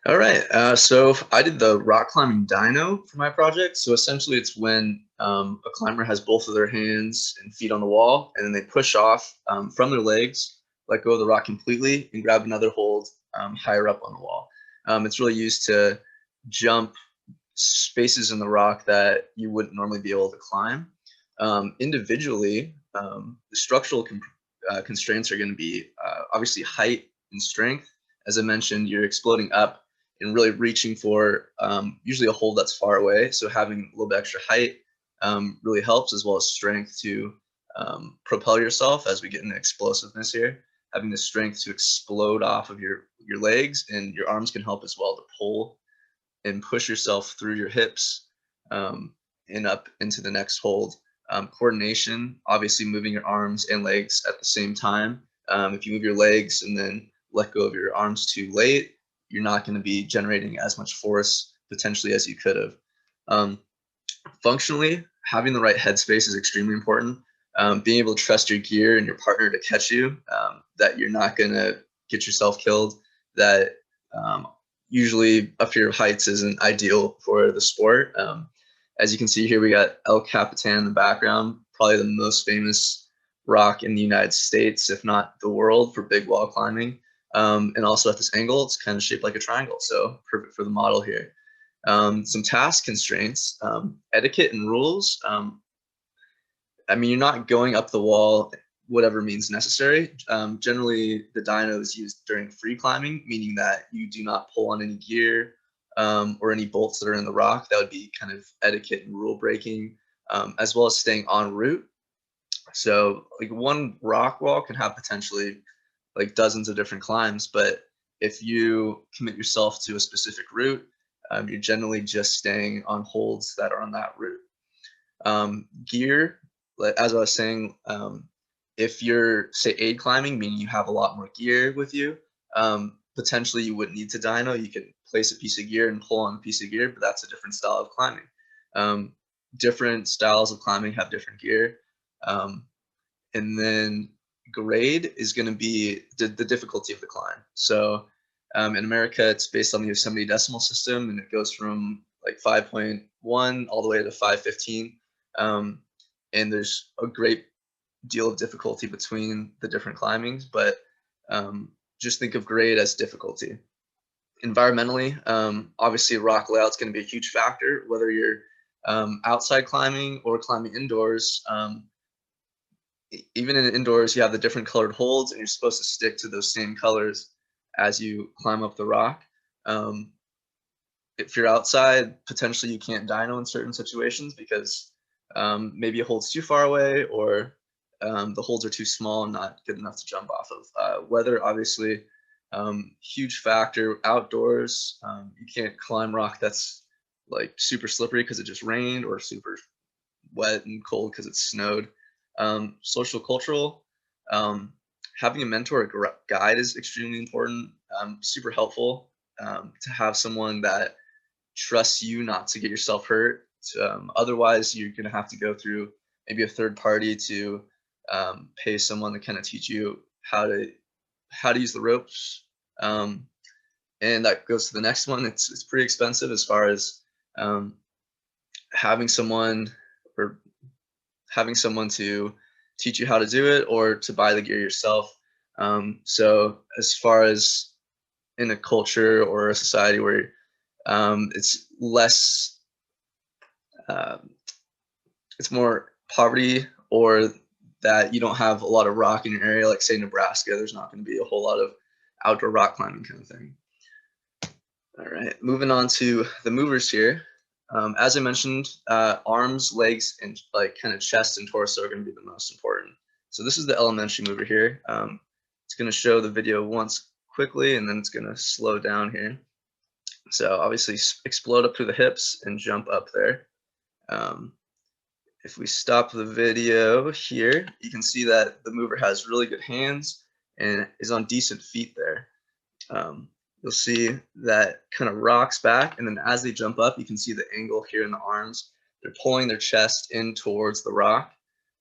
All right. So I did the rock climbing dyno for my project. So essentially, it's when a climber has both of their hands and feet on the wall, and then they push off from their legs, let go of the rock completely, and grab another hold higher up on the wall. It's really used to jump spaces in the rock that you wouldn't normally be able to climb. Individually, the structural constraints are going to be obviously height and strength. As I mentioned, you're exploding up and really reaching for usually a hold that's far away. So having a little bit extra height really helps, as well as strength to propel yourself as we get into explosiveness here. Having the strength to explode off of your legs, and your arms can help as well to pull and push yourself through your hips and up into the next hold. Coordination, obviously moving your arms and legs at the same time. If you move your legs and then let go of your arms too late, you're not going to be generating as much force potentially as you could have. Functionally, having the right headspace is extremely important. Being able to trust your gear and your partner to catch you, that you're not going to get yourself killed, that usually a fear of heights isn't ideal for the sport. As you can see here, we got El Capitan in the background, probably the most famous rock in the United States, if not the world, for big wall climbing. And also at this angle, it's kind of shaped like a triangle, so perfect for the model here. Some task constraints, etiquette and rules. I mean, you're not going up the wall whatever means necessary. Generally, the dyno is used during free climbing, meaning that you do not pull on any gear or any bolts that are in the rock. That would be kind of etiquette and rule breaking, as well as staying en route. So like one rock wall can have potentially like dozens of different climbs, but if you commit yourself to a specific route, you're generally just staying on holds that are on that route. Gear, as I was saying, if you're, say, aid climbing, meaning you have a lot more gear with you, potentially you wouldn't need to dyno. You can place a piece of gear and pull on a piece of gear, but that's a different style of climbing. Different styles of climbing have different gear. And then grade is going to be the difficulty of the climb. So in America, it's based on the Yosemite decimal system, and it goes from like 5.1 all the way to 515. And there's a great deal of difficulty between the different climbings, but just think of grade as difficulty. Environmentally, obviously rock layout is going to be a huge factor, whether you're outside climbing or climbing indoors. Even in indoors, you have the different colored holds, and you're supposed to stick to those same colors as you climb up the rock. If you're outside, potentially you can't dyno in certain situations because maybe a hold's too far away, or the holds are too small and not good enough to jump off of. Weather, obviously, huge factor. Outdoors, you can't climb rock that's like super slippery because it just rained, or super wet and cold because it snowed. Social cultural, having a mentor or guide is extremely important. Super helpful to have someone that trusts you not to get yourself hurt. Otherwise, you're going to have to go through maybe a third party to pay someone to kind of teach you how to use the ropes. And that goes to the next one. It's pretty expensive as far as having someone to teach you how to do it, or to buy the gear yourself. So as far as in a culture or a society where it's less, it's more poverty, or that you don't have a lot of rock in your area, like say Nebraska, there's not going to be a whole lot of outdoor rock climbing kind of thing. All right, moving on to the movers here. As I mentioned, arms, legs, and like kind of chest and torso are going to be the most important. So this is the elementary mover here. It's going to show the video once quickly, and then it's going to slow down here. So obviously explode up through the hips and jump up there. If we stop the video here, you can see that the mover has really good hands and is on decent feet there. You'll see that kind of rocks back, and then as they jump up, you can see the angle here in the arms. They're pulling their chest in towards the rock.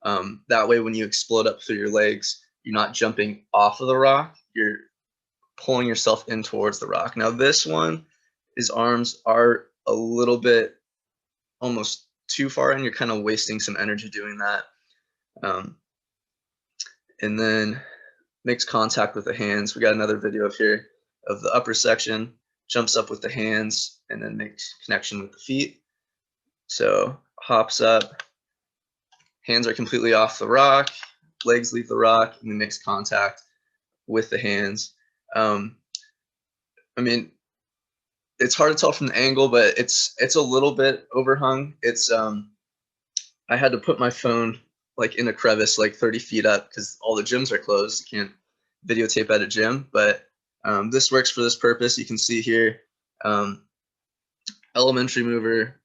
That way, when you explode up through your legs, you're not jumping off of the rock, you're pulling yourself in towards the rock. Now this one his arms are a little bit almost too far in, you're kind of wasting some energy doing that. And then makes contact with the hands. We got another video up here of the upper section, jumps up with the hands, and then makes connection with the feet. So hops up, hands are completely off the rock, legs leave the rock, and then makes contact with the hands. I mean, it's hard to tell from the angle, but it's a little bit overhung. It's I had to put my phone like in a crevice like 30 feet up because all the gyms are closed. You can't videotape at a gym, but this works for this purpose. You can see here, elementary mover,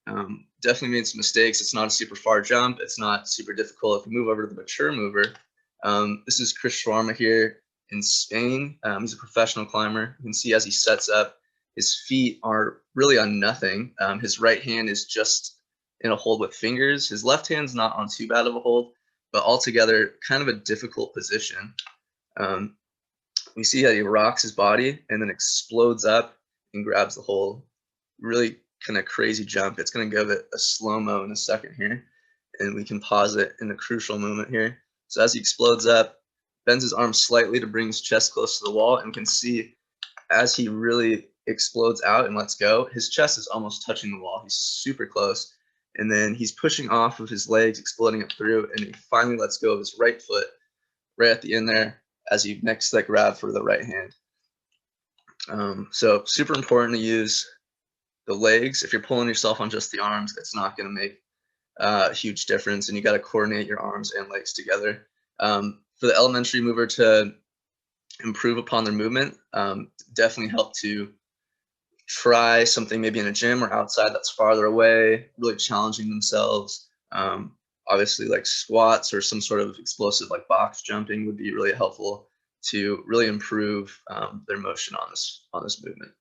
definitely made some mistakes. It's not a super far jump. It's not super difficult. If we move over to the mature mover, this is Chris Shawarma here in Spain. He's a professional climber. You can see as he sets up, his feet are really on nothing. His right hand is just in a hold with fingers. His left hand's not on too bad of a hold, but altogether kind of a difficult position. We see how he rocks his body and then explodes up and grabs the hold. Really kind of crazy jump. It's going to give it a slow-mo in a second here, and we can pause it in a crucial moment here. So as he explodes up, bends his arm slightly to bring his chest close to the wall, and we can see as he really explodes out and lets go, his chest is almost touching the wall. He's super close, and then he's pushing off of his legs, exploding up through, and he finally lets go of his right foot right at the end there as he makes that grab for the right hand. So super important to use the legs. If you're pulling yourself on just the arms, it's not going to make a huge difference, and you got to coordinate your arms and legs together. For the elementary mover to improve upon their movement, definitely help to try something maybe in a gym or outside that's farther away, really challenging themselves. Obviously, like squats or some sort of explosive like box jumping would be really helpful to really improve their motion on this movement.